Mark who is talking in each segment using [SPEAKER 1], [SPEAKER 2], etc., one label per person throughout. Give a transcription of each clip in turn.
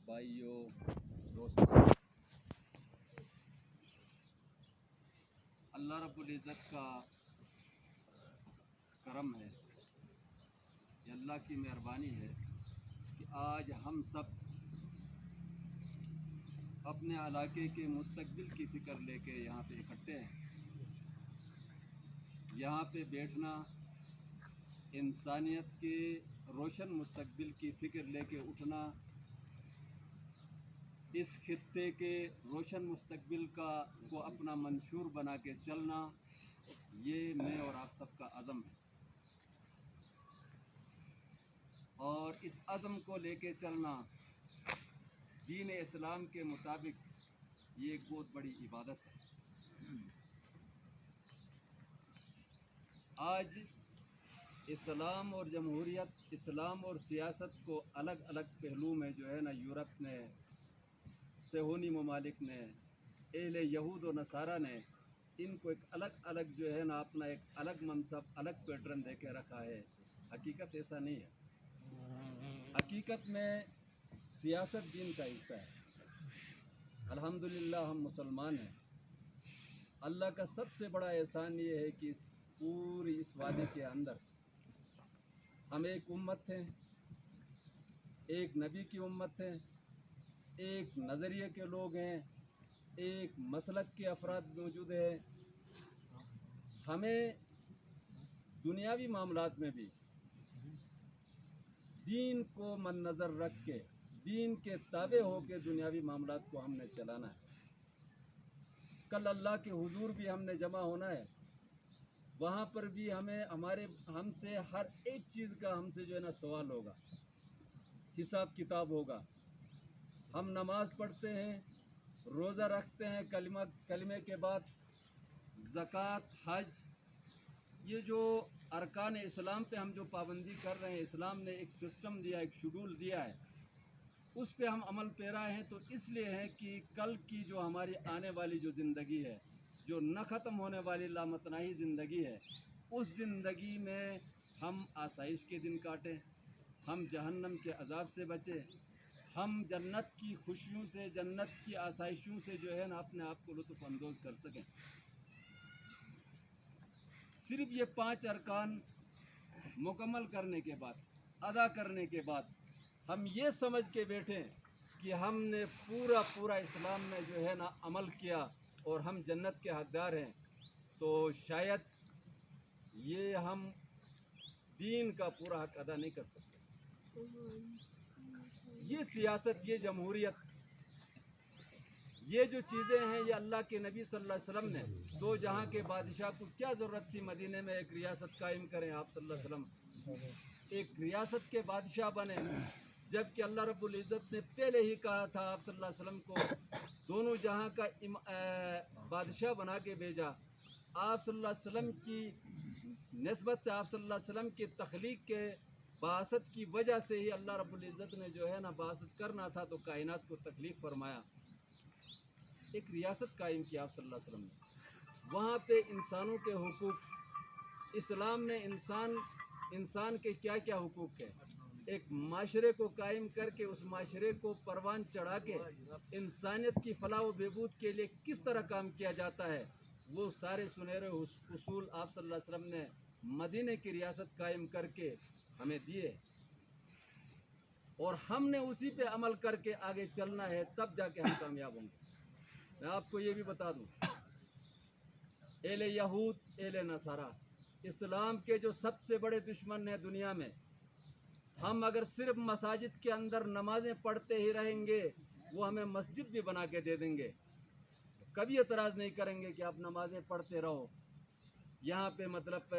[SPEAKER 1] بھائیوں، دوستوں، اللہ رب العزت کا کرم ہے، یہ اللہ کی مہربانی ہے کہ آج ہم سب اپنے علاقے کے مستقبل کی فکر لے کے یہاں پہ اکٹھے ہیں۔ یہاں پہ بیٹھنا انسانیت کے روشن مستقبل کی فکر لے کے اٹھنا، اس خطے کے روشن مستقبل کو اپنا منشور بنا کے چلنا، یہ میں اور آپ سب کا عزم ہے، اور اس عزم کو لے کے چلنا دین اسلام کے مطابق یہ ایک بہت بڑی عبادت ہے۔ آج اسلام اور جمہوریت، اسلام اور سیاست کو الگ الگ پہلو میں جو ہے نا، یورپ نے، صہیونی ممالک نے، اہل یہود و نصارہ نے ان کو ایک الگ الگ جو ہے نا اپنا ایک الگ منصب، الگ پیٹرن دے کے رکھا ہے۔ حقیقت ایسا نہیں ہے۔ حقیقت میں سیاست دین کا حصہ ہے۔ الحمدللہ ہم مسلمان ہیں۔ اللہ کا سب سے بڑا احسان یہ ہے کہ پوری اس وادی کے اندر ہم ایک امت ہیں، ایک نبی کی امت ہے، ایک نظریے کے لوگ ہیں، ایک مسلک کے افراد موجود ہیں۔ ہمیں دنیاوی معاملات میں بھی دین کو مد نظر رکھ کے، دین کے تابع ہو کے دنیاوی معاملات کو ہم نے چلانا ہے۔ کل اللہ کے حضور بھی ہم نے جمع ہونا ہے، وہاں پر بھی ہم سے ہر ایک چیز کا ہم سے جو ہے نا سوال ہوگا، حساب کتاب ہوگا۔ ہم نماز پڑھتے ہیں، روزہ رکھتے ہیں، کلمے کے بعد زکوٰۃ، حج، یہ جو ارکان اسلام پہ ہم جو پابندی کر رہے ہیں، اسلام نے ایک سسٹم دیا، ایک شیڈول دیا ہے، اس پہ ہم عمل پیرا ہیں۔ تو اس لیے ہے کہ کل کی جو ہماری آنے والی جو زندگی ہے، جو نہ ختم ہونے والی لامتناہی زندگی ہے، اس زندگی میں ہم آسائش کے دن کاٹیں، ہم جہنم کے عذاب سے بچیں، ہم جنت کی خوشیوں سے، جنت کی آسائشوں سے جو ہے نا اپنے آپ کو لطف اندوز کر سکیں۔ صرف یہ 5 ارکان مکمل کرنے کے بعد، ادا کرنے کے بعد ہم یہ سمجھ کے بیٹھیں کہ ہم نے پورا اسلام میں جو ہے نا عمل کیا اور ہم جنت کے حقدار ہیں، تو شاید یہ ہم دین کا پورا حق ادا نہیں کر سکتے۔ یہ سیاست، یہ جمہوریت، یہ جو چیزیں ہیں، یہ اللہ کے نبی صلی اللہ علیہ وسلم نے، دو جہاں کے بادشاہ کو کیا ضرورت تھی مدینے میں ایک ریاست قائم کریں؟ آپ صلی اللہ علیہ وسلم ایک ریاست کے بادشاہ بنے، جبکہ اللہ رب العزت نے پہلے ہی کہا تھا آپ صلی اللہ علیہ وسلم کو دونوں جہاں کا بادشاہ بنا کے بھیجا۔ آپ صلی اللہ علیہ وسلم کی نسبت سے، آپ صلی اللہ علیہ وسلم کی تخلیق کے بعثت کی وجہ سے ہی اللہ رب العزت نے جو ہے نا بعثت کرنا تھا، تو کائنات کو تخلیق فرمایا، ایک ریاست قائم کی آپ صلی اللہ علیہ وسلم نے۔ وہاں پہ انسانوں کے حقوق، اسلام نے انسان کے کیا کیا حقوق ہے، ایک معاشرے کو قائم کر کے اس معاشرے کو پروان چڑھا کے انسانیت کی فلاح و بہبود کے لیے کس طرح کام کیا جاتا ہے، وہ سارے سنہرے اصول آپ صلی اللہ علیہ وسلم نے مدینے کی ریاست قائم کر کے ہمیں دیے، اور ہم نے اسی پہ عمل کر کے آگے چلنا ہے، تب جا کے ہم کامیاب ہوں گے۔ میں آپ کو یہ بھی بتا دوں، اہل یہود، اہل نصارہ اسلام کے جو سب سے بڑے دشمن ہیں دنیا میں، ہم اگر صرف مساجد کے اندر نمازیں پڑھتے ہی رہیں گے، وہ ہمیں مسجد بھی بنا کے دے دیں گے، کبھی اعتراض نہیں کریں گے کہ آپ نمازیں پڑھتے رہو، یہاں پہ مطلب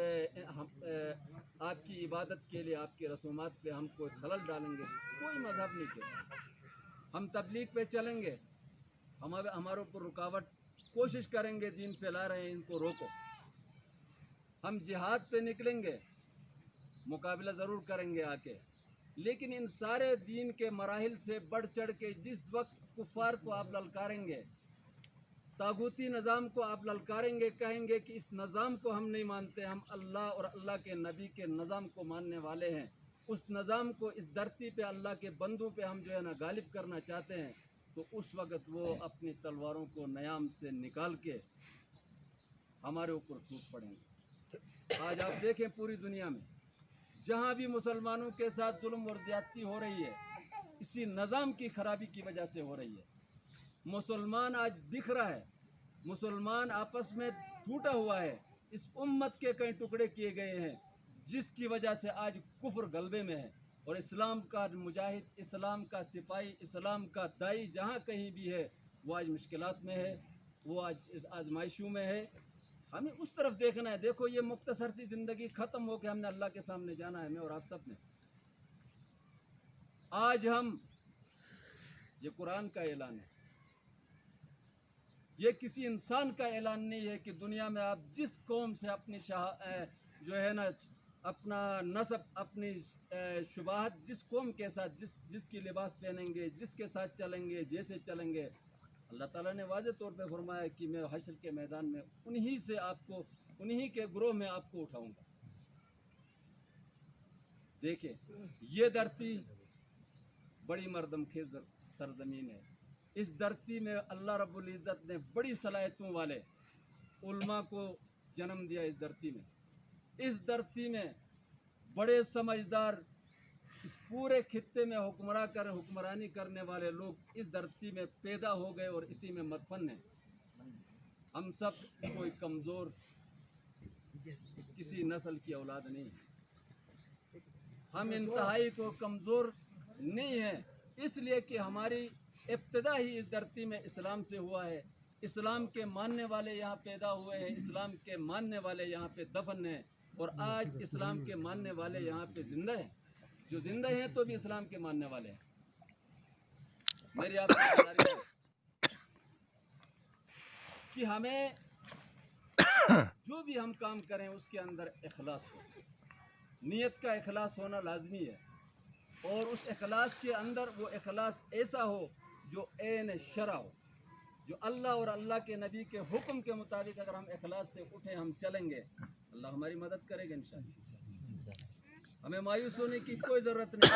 [SPEAKER 1] آپ کی عبادت کے لیے، آپ کی رسومات پہ ہم کوئی خلل ڈالیں گے، کوئی مذہب نہیں کہتا۔ ہم تبلیغ پہ چلیں گے، ہمارے اوپر رکاوٹ، کوشش کریں گے دین پھیلا رہے ہیں ان کو روکو۔ ہم جہاد پہ نکلیں گے، مقابلہ ضرور کریں گے آ کے، لیکن ان سارے دین کے مراحل سے بڑھ چڑھ کے جس وقت کفار کو آپ للکاریں گے، طاغوتی نظام کو آپ للکاریں گے، کہیں گے کہ اس نظام کو ہم نہیں مانتے، ہم اللہ اور اللہ کے نبی کے نظام کو ماننے والے ہیں، اس نظام کو اس دھرتی پہ اللہ کے بندوں پہ ہم جو ہے نا غالب کرنا چاہتے ہیں تو اس وقت وہ اپنی تلواروں کو نیام سے نکال کے ہمارے اوپر ٹوٹ پڑیں گے۔ آج آپ دیکھیں پوری دنیا میں جہاں بھی مسلمانوں کے ساتھ ظلم اور زیادتی ہو رہی ہے اسی نظام کی خرابی کی وجہ سے ہو رہی ہے۔ مسلمان آج بکھرا ہے، مسلمان آپس میں ٹوٹا ہوا ہے، اس امت کے کئی ٹکڑے کیے گئے ہیں جس کی وجہ سے آج کفر غلبے میں ہے، اور اسلام کا مجاہد، اسلام کا سپاہی، اسلام کا داعی جہاں کہیں بھی ہے وہ آج مشکلات میں ہے، وہ آج اس آزمائشوں میں ہے۔ ہمیں اس طرف دیکھنا ہے۔ دیکھو یہ مختصر سی زندگی ختم ہو کے ہم نے اللہ کے سامنے جانا ہے، میں اور آپ سب نے۔ آج ہم، یہ قرآن کا اعلان ہے، یہ کسی انسان کا اعلان نہیں ہے کہ دنیا میں آپ جس قوم سے اپنی جو ہے نا اپنا نسب، اپنی شبہات جس قوم کے ساتھ جس کی لباس پہنیں گے، جس کے ساتھ چلیں گے، جیسے چلیں گے، اللہ تعالیٰ نے واضح طور پہ فرمایا کہ میں حشر کے میدان میں انہی سے آپ کو، انہی کے گروہ میں آپ کو اٹھاؤں گا۔ دیکھیں یہ دھرتی بڑی مردم خیز سرزمین ہے، اس دھرتی میں اللہ رب العزت نے بڑی صلاحیتوں والے علماء کو جنم دیا۔ اس دھرتی میں بڑے سمجھدار، اس پورے خطے میں حکمرانی کرنے والے لوگ اس دھرتی میں پیدا ہو گئے اور اسی میں مدفن ہیں۔ ہم سب کوئی کمزور کسی نسل کی اولاد نہیں ہے، ہم انتہائی کو کمزور نہیں ہیں، اس لیے کہ ہماری ابتدا ہی اس دھرتی میں اسلام سے ہوا ہے، اسلام کے ماننے والے یہاں پیدا ہوئے ہیں، اسلام کے ماننے والے یہاں پہ دفن ہیں، اور آج اسلام کے ماننے والے یہاں پہ زندہ ہیں، جو زندہ ہیں تو بھی اسلام کے ماننے والے ہیں۔ میری آپ سے گزارش ہے کہ ہمیں جو بھی ہم کام کریں اس کے اندر اخلاص ہو، نیت کا اخلاص ہونا لازمی ہے، اور اس اخلاص کے اندر وہ اخلاص ایسا ہو جو عین شرع ہو، جو اللہ اور اللہ کے نبی کے حکم کے مطابق اگر ہم اخلاص سے اٹھیں، ہم چلیں گے، اللہ ہماری مدد کرے گا انشاءاللہ۔ ہمیں مایوس ہونے کی کوئی ضرورت نہیں،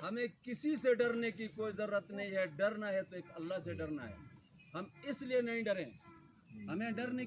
[SPEAKER 1] ہمیں کسی سے ڈرنے کی کوئی ضرورت نہیں ہے، ڈرنا ہے تو ایک اللہ سے ڈرنا ہے۔ ہم اس لیے نہیں ڈریں، ہمیں ڈرنے